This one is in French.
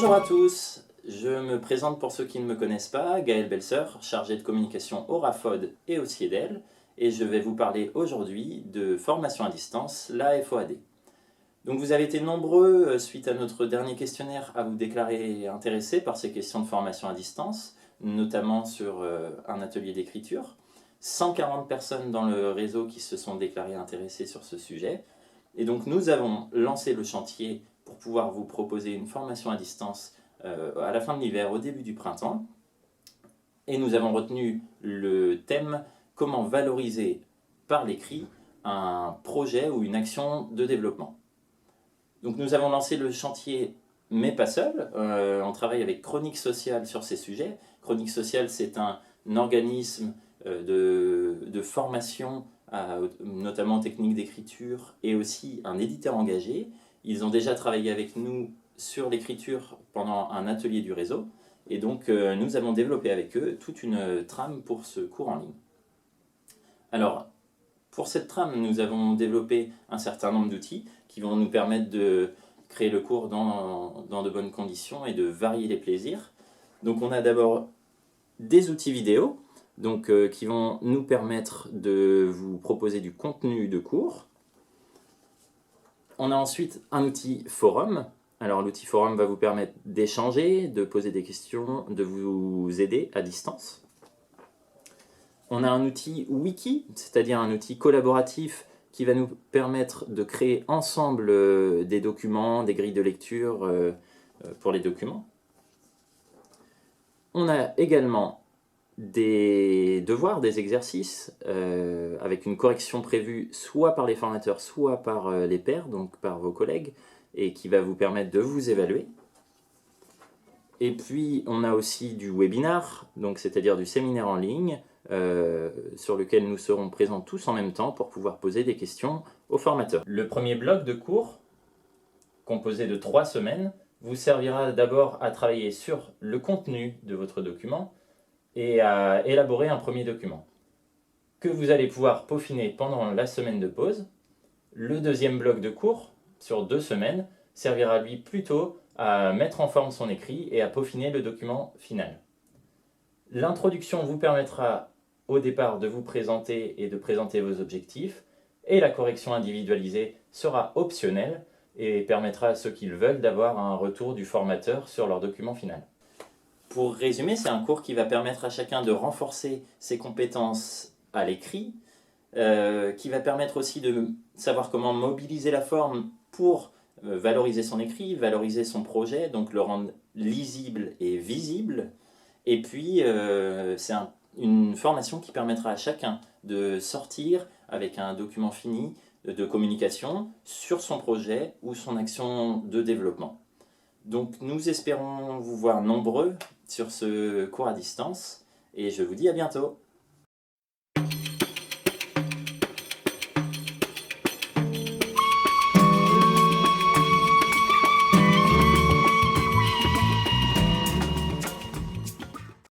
Bonjour à tous, je me présente pour ceux qui ne me connaissent pas, Gaël Belser, chargé de communication au RAFOD et au CIEDEL, et je vais vous parler aujourd'hui de formation à distance, la FOAD. Donc vous avez été nombreux, suite à notre dernier questionnaire, à vous déclarer intéressés par ces questions de formation à distance, notamment sur un atelier d'écriture. 140 personnes dans le réseau qui se sont déclarées intéressées sur ce sujet. Et donc nous avons lancé le chantier pour pouvoir vous proposer une formation à distance à la fin de l'hiver, au début du printemps. Et nous avons retenu le thème « Comment valoriser par l'écrit un projet ou une action de développement ». Donc nous avons lancé le chantier, mais pas seul. On travaille avec Chronique Sociale sur ces sujets. Chronique Sociale, c'est un organisme de formation, notamment en technique d'écriture, et aussi un éditeur engagé. Ils ont déjà travaillé avec nous sur l'écriture pendant un atelier du réseau. Et donc nous avons développé avec eux toute une trame pour ce cours en ligne. Alors, pour cette trame, nous avons développé un certain nombre d'outils qui vont nous permettre de créer le cours dans de bonnes conditions et de varier les plaisirs. Donc on a d'abord des outils vidéo donc, qui vont nous permettre de vous proposer du contenu de cours. On a ensuite un outil forum. Alors l'outil forum va vous permettre d'échanger, de poser des questions, de vous aider à distance. On a un outil wiki, c'est-à-dire un outil collaboratif qui va nous permettre de créer ensemble des documents, des grilles de lecture pour les documents. On a également des devoirs, des exercices avec une correction prévue soit par les formateurs, soit par les pairs, donc par vos collègues, et qui va vous permettre de vous évaluer. Et puis on a aussi du webinar, donc c'est-à-dire du séminaire en ligne, sur lequel nous serons présents tous en même temps pour pouvoir poser des questions aux formateurs. Le premier bloc de cours, composé de 3 semaines, vous servira d'abord à travailler sur le contenu de votre document et à élaborer un premier document que vous allez pouvoir peaufiner pendant la semaine de pause. Le deuxième bloc de cours, sur 2 semaines, servira lui plutôt à mettre en forme son écrit et à peaufiner le document final. L'introduction vous permettra au départ de vous présenter et de présenter vos objectifs, et la correction individualisée sera optionnelle et permettra à ceux qui le veulent d'avoir un retour du formateur sur leur document final. Pour résumer, c'est un cours qui va permettre à chacun de renforcer ses compétences à l'écrit, qui va permettre aussi de savoir comment mobiliser la forme pour valoriser son écrit, valoriser son projet, donc le rendre lisible et visible. Et puis, c'est une formation qui permettra à chacun de sortir avec un document fini de communication sur son projet ou son action de développement. Donc nous espérons vous voir nombreux sur ce cours à distance et je vous dis à bientôt.